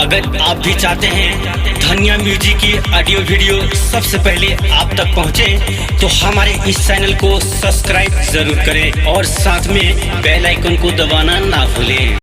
अगर आप भी चाहते हैं धनिया म्यूजिक की ऑडियो वीडियो सबसे पहले आप तक पहुंचे, तो हमारे इस चैनल को सब्सक्राइब जरूर करें और साथ में बेल आइकन को दबाना ना भूलें।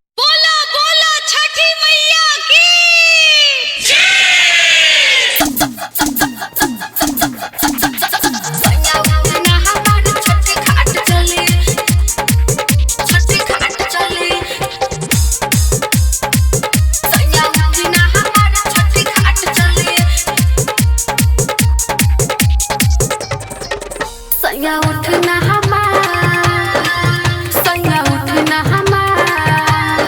सैया उठना हमार, सैया उठना हमार,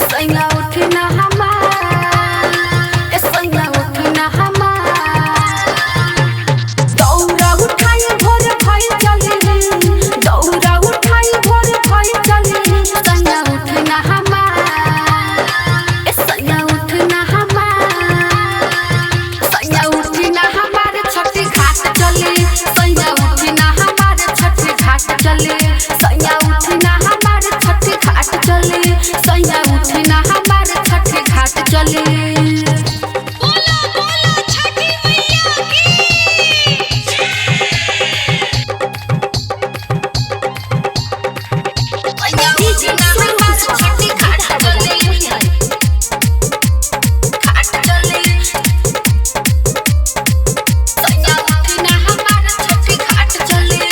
सैया उठना हमार, सैया उठना हमार। दौरा उठाई भोर भई चली, दौरा उठाई भोर भई चली। सैया उठना हमार, सैया उठना हमार, सैया उठना हमार छठी घाट चली। सैया उठना हमारे छठी घाट चले, सैया उठना हमारे छठी घाट चले, सैया उठना हमारे छठी घाट चले। बोला बोला छठी मैया की। सैया उठना हमारे छठी घाट चले, घाट चले। सैया उठना हमारे छठी घाट चले।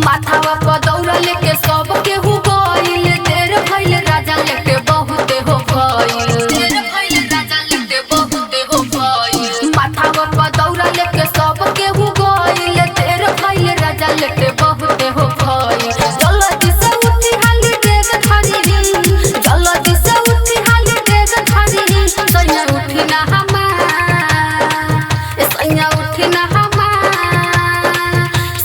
माथावा पर दौरा लेके सब केहू गइल, देर भइल राजा लेके बहुते हो गइल, देर भइल राजा लेके बहुते हो गइल। माथावा पर दौरा लेके सब केहू गइल, देर भइल राजा लेके बहुते हो गइल। जल्दी से उठी हाली डेग धरी, जल्दी से उठी हाली डेग धरी। सैया उठना हमार, सैया उठना हमार,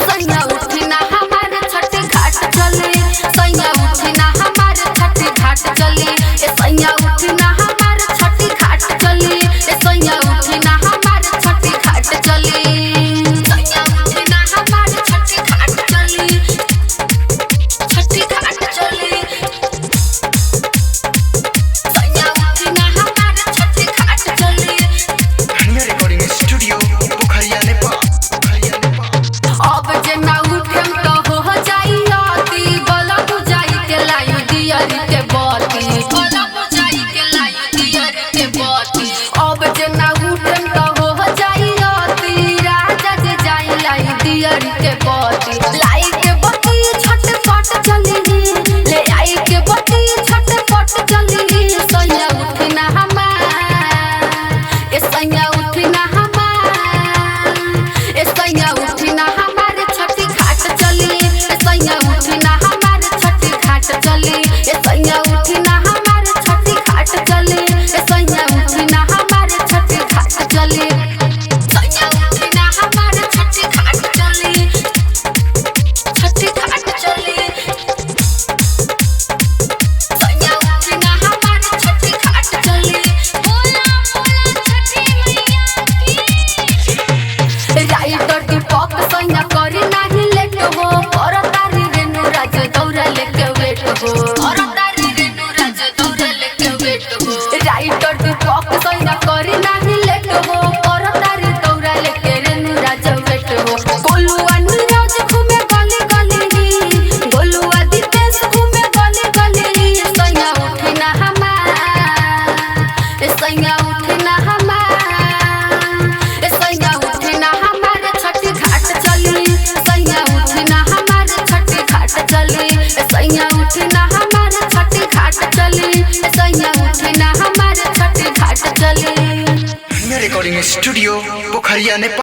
सैया उठना हमारे छठी घाट चले। सैया उठना हमारे छठी घाट चले, सैया उठना हमारे छठी घाट चले, सैया उठना हमारे छठी घाट चले। सैया उठना हमारे छठी घाट चले, छठी घाट चले। सैया उठना हमारे छठी घाट चले। धनिया रिकॉर्डिंग स्टूडियो पोखरिया नेपाल। अब जे ना उठम तो हो जाई आती, बोला बुझाई के लाई दियरी के बाती, बोला बुझाई के लाई दियरी के बाती। अब जे ना उठम तो हो जाई आती, राजा जे जाई लाई दियरी के बाती। लाई के बती छटपट चली, ले आई के बती छटपट चली। सैया उठना हमार, सैया उठना हमार, सैया उठना हमारे छठी घाट चली। सैया उठना हमारे छठी घाट चली, सैया उठना हमारे छठी घाट चली, सैया उठना हमारे छठी घाट चली। सैया उठना हमारे छठी घाट चली, छठी घाट चली। सैया उठना हमारे छठी घाट चली। बोला बोला छठी मैया की। राइटर दीपक सैया करी नाही लेट हो, करतारी रेणु राज दौरा लेके वेट हो, करतारी रेणु राज दौरा लेके वेट हो। राइटर दीपक सैया करी नाही लेट हो, करतारी दौरा लेके रेणु राज वेट हो। गोलुआ नीरज घूमे गली गली, गोलुआ दितेश घूमे गली गली। सैया उठना हमार, सैया उठना हमार, सैया उठना हमारे छठी घाट चली। सैया उठना हमारे छठी घाट चली, सैया उठना हमारे छठी घाट चली, सैया उठना हमारे छठी घाट चली। धनिया रिकॉर्डिंग स्टूडियो पोखरिया नेपाल।